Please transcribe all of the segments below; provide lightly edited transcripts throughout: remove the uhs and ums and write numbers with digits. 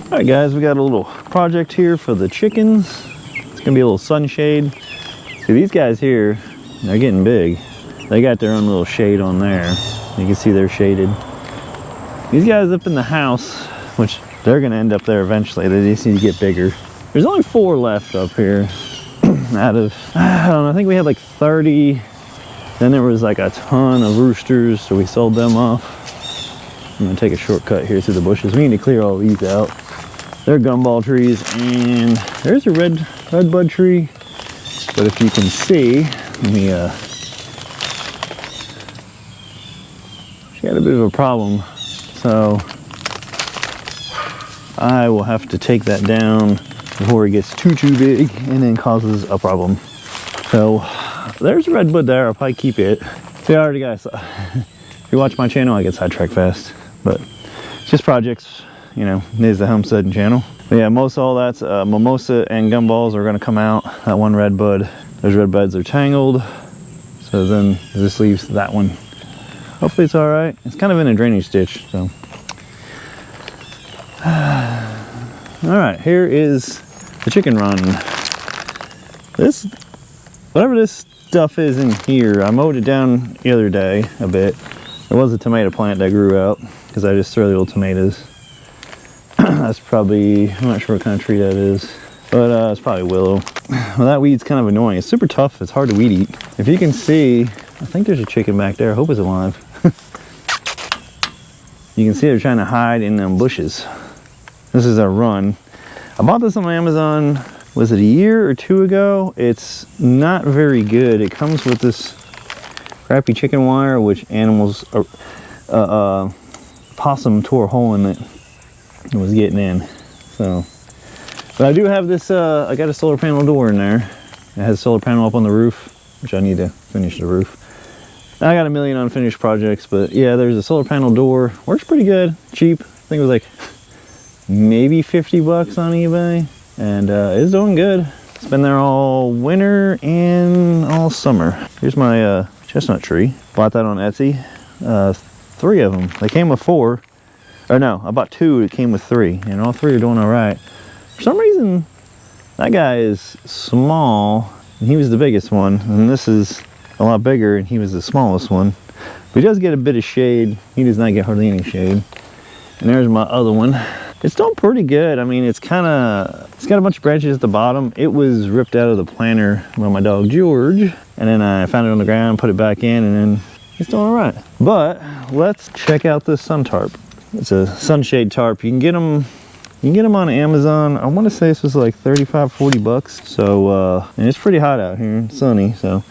All right, guys, we got a little project here for the chickens. It's gonna be a little sunshade. See, these guys here, they're getting big. They got their own little shade on there. You can see they're shaded. These guys up in the house, which they're gonna end up there eventually. They just need to get bigger. There's only 4 left up here out of, I don't know, I think we had like 30. Then there was like a ton of roosters, so we sold them off. I'm gonna take a shortcut here through the bushes. We need to clear all these out. They're gumball trees, and there's a red bud tree. But if you can see, let me, she had a bit of a problem. So I will have to take that down before it gets too big and then causes a problem. So there's a red bud there. I'll probably keep it. See, I already got, if you watch my channel, I get sidetracked fast, but it's just projects, you know. There's the Homestead channel. But yeah, most all that's mimosa and gumballs are gonna come out. That one red bud, those red buds are tangled. So then this leaves that one. Hopefully it's all right. It's kind of in a drainage ditch, so. All right, here is the chicken run. This, whatever this stuff is in here, I mowed it down the other day a bit. There was a tomato plant that grew out because I just throw the old tomatoes. That's probably, I'm not sure what kind of tree that is, but it's probably willow. Well, that weed's kind of annoying. It's super tough. It's hard to weed eat. If you can see, I think there's a chicken back there. I hope it's alive. You can see they're trying to hide in them bushes. This is our run. I bought this on Amazon, was it a year or 2 ago? It's not very good. It comes with this crappy chicken wire, which animals, possum tore a hole in it and was getting in. So, but I do have this, I got a solar panel door in there. It has a solar panel up on the roof, which I need to finish the roof. I got a million unfinished projects, but yeah, there's a solar panel door. Works pretty good, cheap. I think it was like maybe 50 bucks on eBay, and it's doing good. It's been there all winter and all summer. Here's my chestnut tree. Bought that on Etsy. 3 of them. They came with 4. Or no, I bought 2. It came with 3, and all 3 are doing all right. For some reason, that guy is small, and he was the biggest one, and this is a lot bigger, and he was the smallest one. But he does get a bit of shade. He does not get hardly any shade. And there's my other one. It's doing pretty good. I mean, it's got a bunch of branches at the bottom. It was ripped out of the planter by my dog George, and then I found it on the ground, put it back in, and then it's doing all right. But let's check out this sun tarp. It's a sunshade tarp. You can get them on Amazon. I want to say this was like 35-40 bucks. So and it's pretty hot out here, it's sunny. So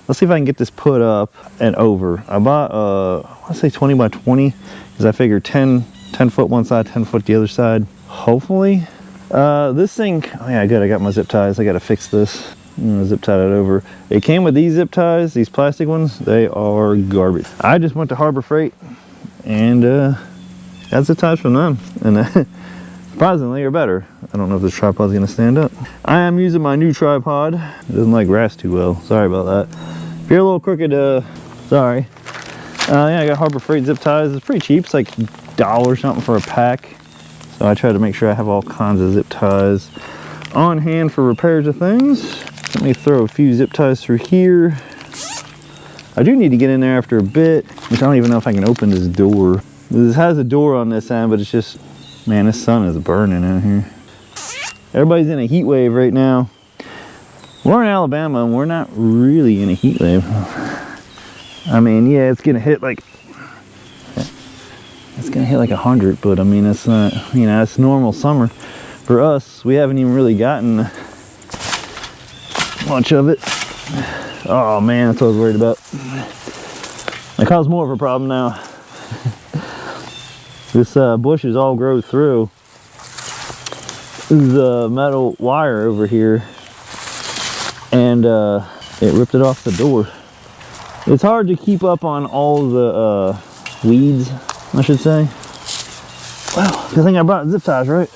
let's see if I can get this put up and over. I bought I want to say 20 by 20 because I figured 10 foot one side, 10 foot the other side. Hopefully. This thing, oh yeah, good. I got my zip ties. I got to fix this. I'm gonna zip tie it over. It came with these zip ties, these plastic ones. They are garbage. I just went to Harbor Freight and got zip ties from them, and surprisingly, are better. I don't know if this tripod's gonna stand up. I am using my new tripod. It doesn't like grass too well. Sorry about that. If you're a little crooked, sorry. Yeah, I got Harbor Freight zip ties. It's pretty cheap. It's like $1 something for a pack. So I try to make sure I have all kinds of zip ties on hand for repairs of things. Let me throw a few zip ties through here. I do need to get in there after a bit, which I don't even know if I can open this door. This has a door on this end, but it's just, man, this sun is burning out here. Everybody's in a heat wave right now. We're in Alabama and we're not really in a heat wave. I mean, yeah, it's gonna hit like 100, but I mean, it's not, you know, it's normal summer. For us, we haven't even really gotten much of it. Oh man, that's what I was worried about. It caused more of a problem now. This bush is all grown through the metal wire over here, and it ripped it off the door. It's hard to keep up on all the weeds, I should say. Well, good thing I brought zip ties, right?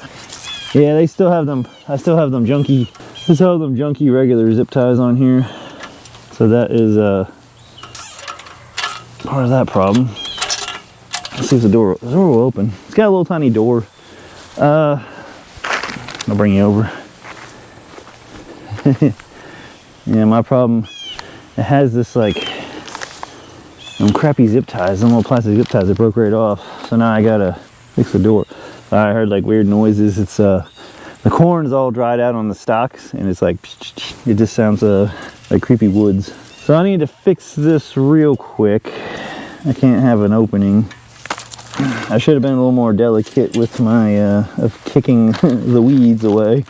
Yeah, they still have them. I still have them junky. I still have them junky regular zip ties on here. So that is part of that problem. Let's see if the door will open. It's got a little tiny door. I'll bring you over. Yeah, my problem, it has this like them crappy zip ties, them little plastic zip ties that broke right off. So now I gotta fix the door. I heard like weird noises. It's the corn is all dried out on the stalks, and it's like it just sounds like creepy woods. So I need to fix this real quick. I can't have an opening. I should have been a little more delicate with my of kicking the weeds away.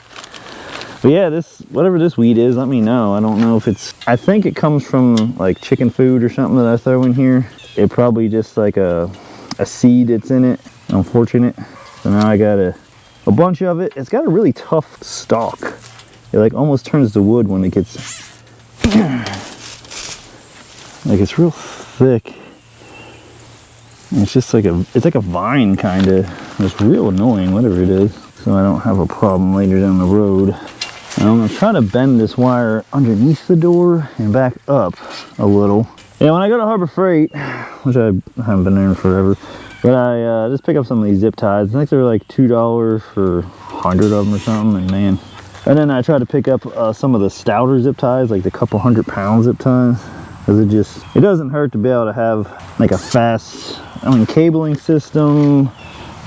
But yeah, whatever this weed is, let me know. I don't know if it's, I think it comes from like chicken food or something that I throw in here. It probably just like a seed that's in it. Unfortunate. So now I got a bunch of it. It's got a really tough stalk. It like almost turns to wood when it gets, like it's real thick. And it's just like it's like a vine kind of. It's real annoying, whatever it is. So I don't have a problem later down the road. And I'm gonna try to bend this wire underneath the door and back up a little. Yeah, when I go to Harbor Freight, which I haven't been there in forever, but I just pick up some of these zip ties. I think they're like $2 for 100 of them or something, and man. And then I try to pick up some of the stouter zip ties, like the couple 100-pound zip ties, because it doesn't hurt to be able to have like a fast, cabling system.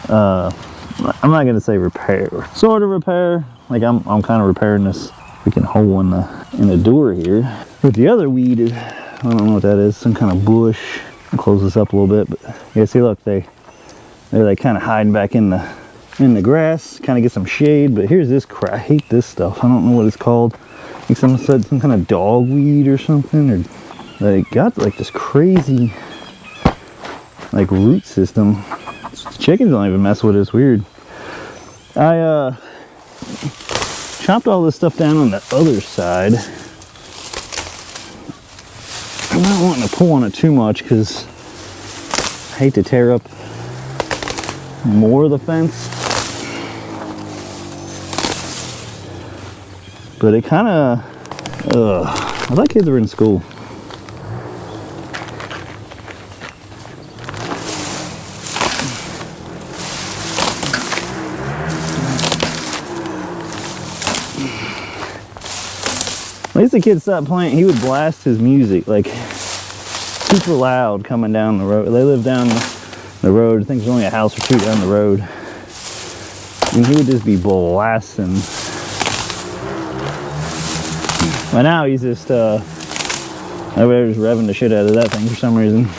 I'm not gonna say repair, sort of repair. Like I'm kind of repairing this freaking hole in the door here. But the other weed is, I don't know what that is, some kind of bush. I'll close this up a little bit, but yeah, see, look, they're like kind of hiding back in the grass, kind of get some shade. But here's this crap. I hate this stuff. I don't know what it's called. I think someone said some kind of dogweed or something, or they got like this crazy like root system. The chickens don't even mess with it. It's weird. I chopped all this stuff down on the other side. I'm not wanting to pull on it too much because I hate to tear up more of the fence. But it kind of, I thought kids were in school. At least the kid stopped playing. He would blast his music like super loud coming down the road. They live down the road. I think there's only a house or two down the road. And he would just be blasting. But now he's just over there just revving the shit out of that thing for some reason.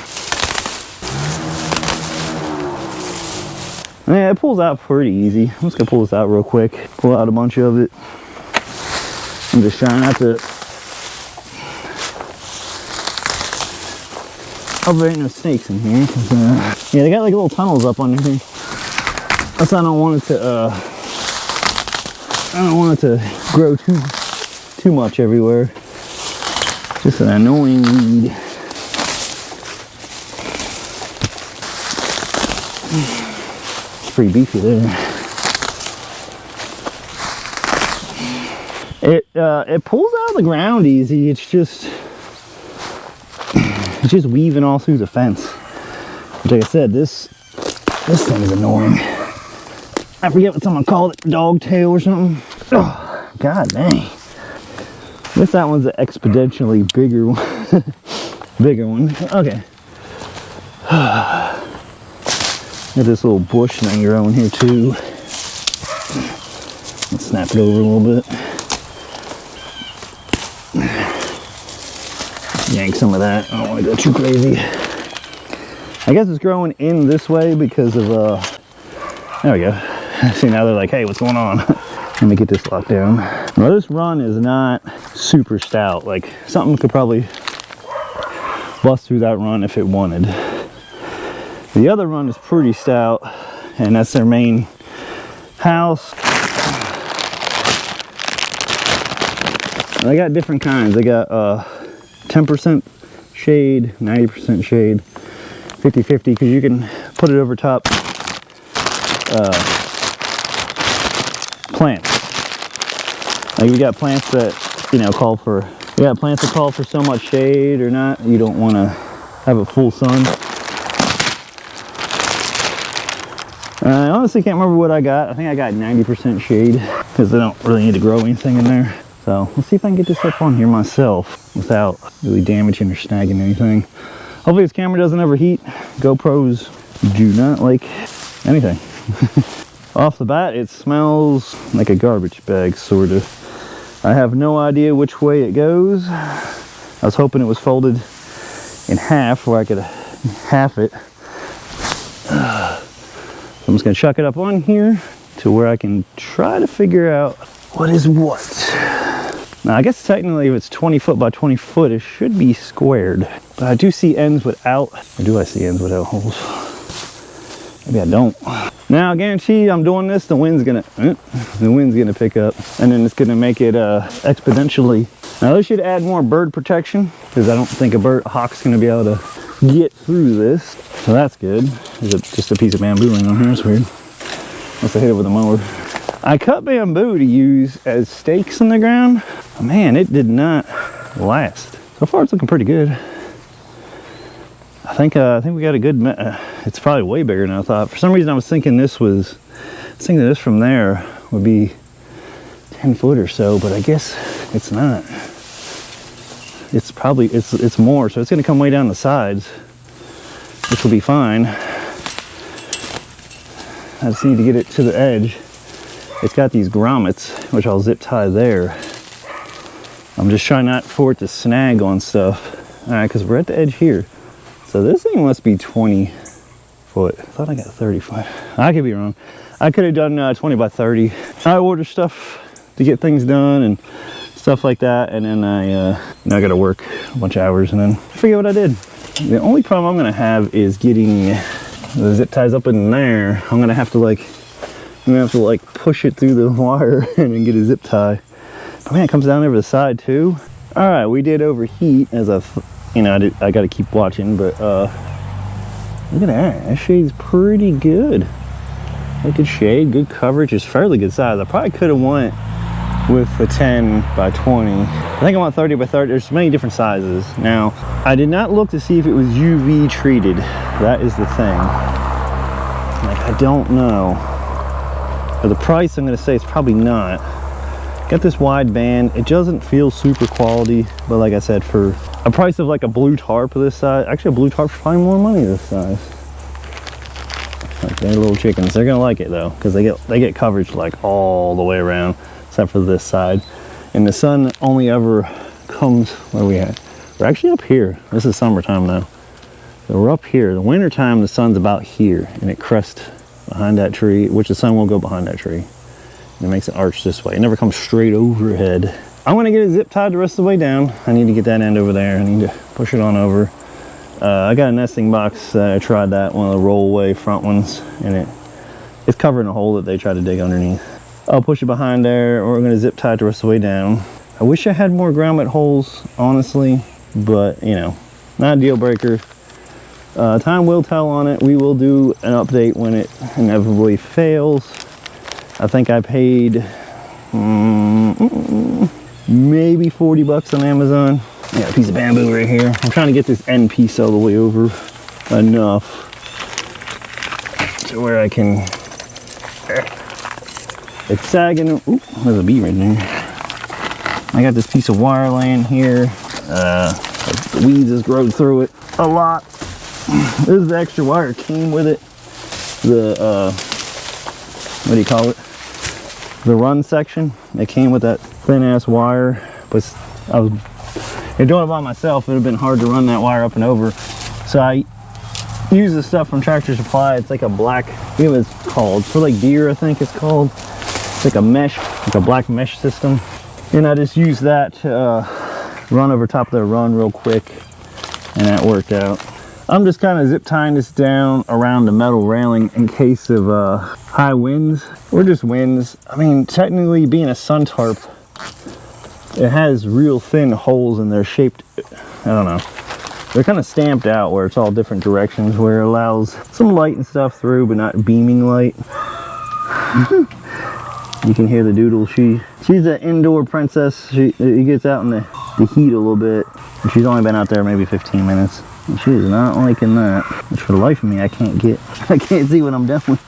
Yeah, it pulls out pretty easy. I'm just gonna pull this out real quick. Pull out a bunch of it. I'm just trying not to. Oh, there ain't no snakes in here. Yeah, they got like little tunnels up under here. That's why I don't want it to. I don't want it to grow too much everywhere. Just an annoying weed. It's pretty beefy there. It pulls out of the ground easy. It's just weaving all through the fence. But like I said, this thing is annoying. I forget what someone called it, dog tail or something. Oh, god dang. I guess that one's an exponentially bigger one. Bigger one. Okay. Got this little bush thing growing here too. Let's snap it over a little bit. Yank some of that. I don't want to go too crazy. I guess it's growing in this way because of there we go. See, now they're like, hey, what's going on? Let me get this locked down. Well, this run is not super stout. Like, something could probably bust through that run if it wanted. The other run is pretty stout, and that's their main house. They got different kinds. They got 10% shade, 90% shade, 50-50, because you can put it over top plants. Like you got plants that, call for, so much shade or not. You don't want to have a full sun. I honestly can't remember what I got. I think I got 90% shade. because they don't really need to grow anything in there. So let's see if I can get this up on here myself without really damaging or snagging anything. Hopefully this camera doesn't overheat. GoPros do not like anything. Off the bat, it smells like a garbage bag, sort of. I have no idea which way it goes. I was hoping it was folded in half where I could half it. I'm just gonna chuck it up on here to where I can try to figure out what is what. Now I guess technically if it's 20 foot by 20 foot, it should be squared. But I do see ends without, or do I see ends without holes? Maybe I don't. Now I guarantee I'm doing this, the wind's gonna pick up, and then it's gonna make it exponentially. Now they should add more bird protection, because I don't think a hawk's gonna be able to get through this. So that's good. There's just a piece of bamboo laying on here, it's weird. Must have hit it with a mower. I cut bamboo to use as stakes in the ground. Man, it did not last. So far it's looking pretty good. I think we got a good, it's probably way bigger than I thought. For some reason I was thinking this from there would be 10 foot or so, but I guess it's not. It's probably, it's more, so it's gonna come way down the sides, which will be fine. I just need to get it to the edge. It's got these grommets, which I'll zip tie there. I'm just trying not for it to snag on stuff. All right, because we're at the edge here. So this thing must be 20 foot. I thought I got 35. I could be wrong. I could have done 20 by 30. I order stuff to get things done and stuff like that, and then I got to work a bunch of hours and then forget what I did. The only problem I'm gonna have is getting the zip ties up in there. I'm gonna have to like push it through the wire and then get a zip tie. But man, it comes down over the side too. All right, we did overheat as I got to keep watching, but look at that. That shade's pretty good. Good shade, good coverage. It's fairly good size. I probably could have went with a 10 by 20. I think I want 30 by 30. There's many different sizes. Now, I did not look to see if it was UV treated. That is the thing. Like, I don't know. For the price, I'm gonna say it's probably not. Got this wide band. It doesn't feel super quality, but like I said, for a price of like a blue tarp of this size, actually a blue tarp's probably more money this size. Like they're little chickens. They're gonna like it though, because they get coverage like all the way around, except for this side. And the sun only ever comes, where are we at? We're actually up here. This is summertime now. So we're up here. The winter time, the sun's about here, and it crests behind that tree, which the sun will go behind that tree. And it makes an arch this way. It never comes straight overhead. I'm gonna get it zip tied the rest of the way down. I need to get that end over there. I need to push it on over. I got a nesting box. I tried that, one of the rollaway front ones, and it's covering a hole that they tried to dig underneath. I'll push it behind there, or we're gonna zip tie it the rest of the way down. I wish I had more grommet holes, honestly, but you know, not a deal breaker. Time will tell on it. We will do an update when it inevitably fails. I think I paid maybe 40 bucks on Amazon. I got a piece of bamboo right here. I'm trying to get this end piece all the way over enough to where I can, it's sagging. Ooh, there's a bee right there. I got this piece of wire laying here. The weeds has grown through it a lot. This is the extra wire, came with it. The, what do you call it? The run section. It came with that thin ass wire, but I was doing it by myself. It would have been hard to run that wire up and over. So I use the stuff from Tractor Supply. It's like a black, I forget what it's called. It's for like deer, I think it's called. It's like a mesh, like a black mesh system. And I just used that to run over top of the run real quick, and that worked out. I'm just kind of zip tying this down around the metal railing in case of high winds or just winds. I mean, technically being a sun tarp, it has real thin holes and they're shaped, I don't know. They're kind of stamped out where it's all different directions, where it allows some light and stuff through, but not beaming light. You can hear the doodle. She's an indoor princess. She gets out in the heat a little bit. She's only been out there maybe 15 minutes. And she is not liking that. Which for the life of me, I can't see what I'm doing.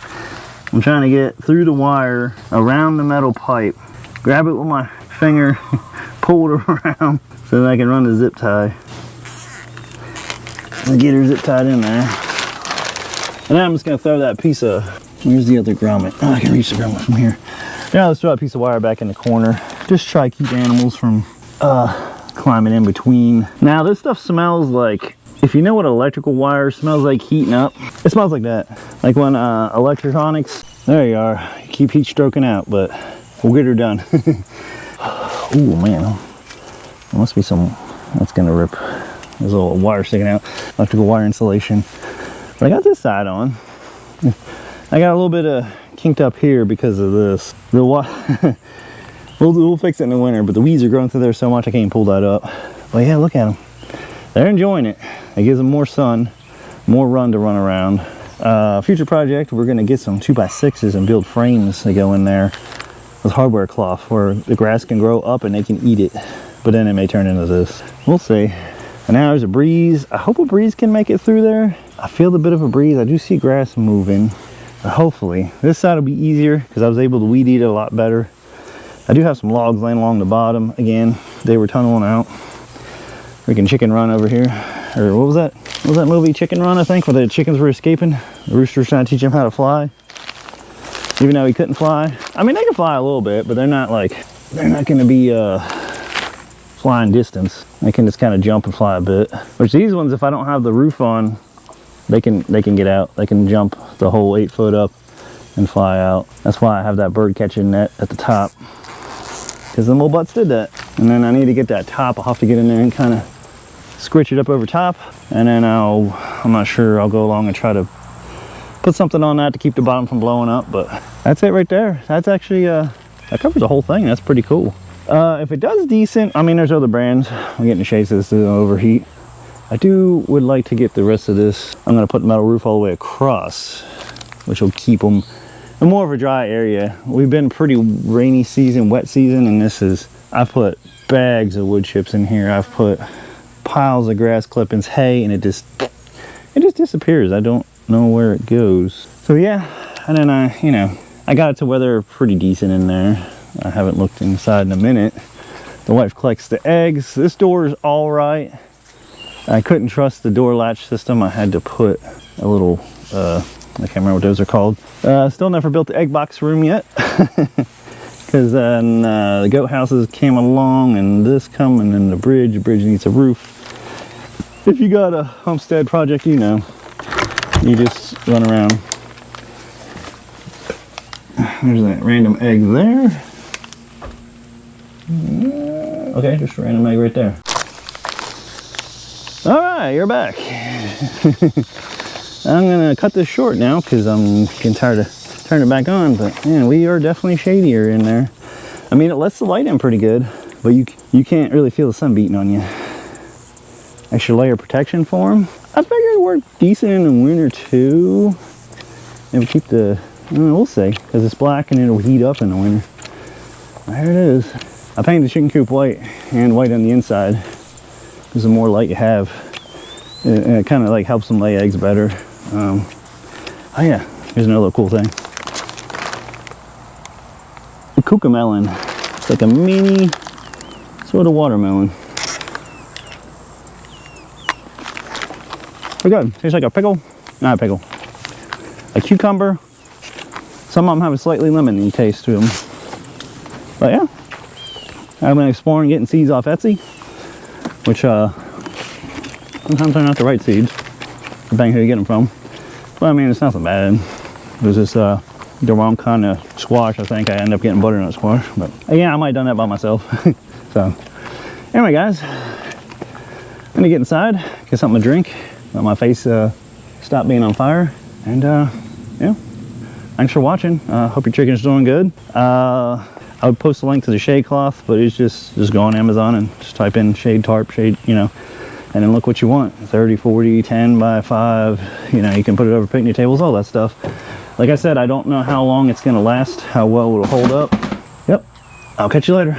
I'm trying to get through the wire around the metal pipe, grab it with my finger, pull it around so that I can run the zip tie and get her zip tied in there. And then I'm just gonna throw that piece of, where's the other grommet? Oh, I can reach the grommet from here. Now let's throw that piece of wire back in the corner. Just try to keep animals from climbing in between. Now this stuff smells like, if you know what electrical wire smells like heating up, it smells like that. Like when electronics, there you are, you keep heat stroking out, but we'll get her done. Oh man, there must be some, that's gonna rip. There's a little wire sticking out, electrical wire insulation. But I got this side on. I got a little bit of kinked up here because of this. The we'll fix it in the winter, but the weeds are growing through there so much I can't pull that up. But yeah, look at them. They're enjoying it. It gives them more sun, more run to run around. Future project, we're gonna get some 2x6s and build frames that go in there with hardware cloth where the grass can grow up and they can eat it. But then it may turn into this. We'll see. And now there's a breeze. I hope a breeze can make it through there. I feel a bit of a breeze. I do see grass moving. But hopefully. This side will be easier because I was able to weed eat it a lot better. I do have some logs laying along the bottom. Again, they were tunneling out. Freaking Chicken Run over here. Or what was that? What was that movie, Chicken Run, I think, where the chickens were escaping? The rooster's trying to teach him how to fly. Even though he couldn't fly. I mean, they can fly a little bit, but they're not like, they're not going to be flying distance. They can just kind of jump and fly a bit. Which these ones, if I don't have the roof on, they can get out. They can jump the whole 8 foot up and fly out. That's why I have that bird catching net at the top. Because the little butts did that. And then I need to get that top. I'll have to get in there and kind of scritch it up over top. And then I'm not sure, I'll go along and try to put something on that to keep the bottom from blowing up. But that's it right there. That's actually, that covers the whole thing. That's pretty cool. If it does decent, I mean, there's other brands. I'm getting the shade so this doesn't overheat. I would like to get the rest of this. I'm going to put the metal roof all the way across, which will keep them in more of a dry area. We've been pretty rainy season, wet season, and I've put bags of wood chips in here. I've put piles of grass clippings, hay, and it just disappears. I don't know where it goes. So yeah, and then I got it to where they're pretty decent in there. I haven't looked inside in a minute. The wife collects the eggs. This door is all right. I couldn't trust the door latch system. I had to put a little, I can't remember what those are called. Still never built the egg box room yet. Because then the goat houses came along and this coming and the bridge needs a roof. If you got a homestead project, you just run around. There's that random egg there. Okay, just a random egg right there. All right, you're back. I'm gonna cut this short now because I'm getting tired of turning it back on, but man, we are definitely shadier in there. I mean, it lets the light in pretty good, but you can't really feel the sun beating on you. Extra layer of protection for them. I figured it worked decent in the winter too. And we keep the, we'll see, because it's black and it'll heat up in the winter. There it is. I painted the chicken coop white and white on the inside because the more light you have, it kind of like helps them lay eggs better. Oh yeah, here's another little cool thing. The cucamelon. It's like a mini sort of watermelon. Pretty good. Tastes like a pickle. Not a pickle. A cucumber. Some of them have a slightly lemony taste to them. But yeah, I've been exploring getting seeds off Etsy, which sometimes they're not the right seeds, depending who you get them from. But I mean, it's nothing bad. It was just the wrong kind of squash. I think I ended up getting butternut squash, but yeah, I might have done that by myself. So anyway, guys, I'm gonna get inside, get something to drink, let my face stop being on fire, and yeah, thanks for watching. Hope your chicken's doing good. I would post a link to the shade cloth, but it's just go on Amazon and just type in shade tarp, shade, and then look what you want. 30, 40, 10 by 5, you can put it over picnic tables, all that stuff. Like I said, I don't know how long it's gonna last, how well it'll hold up. Yep, I'll catch you later.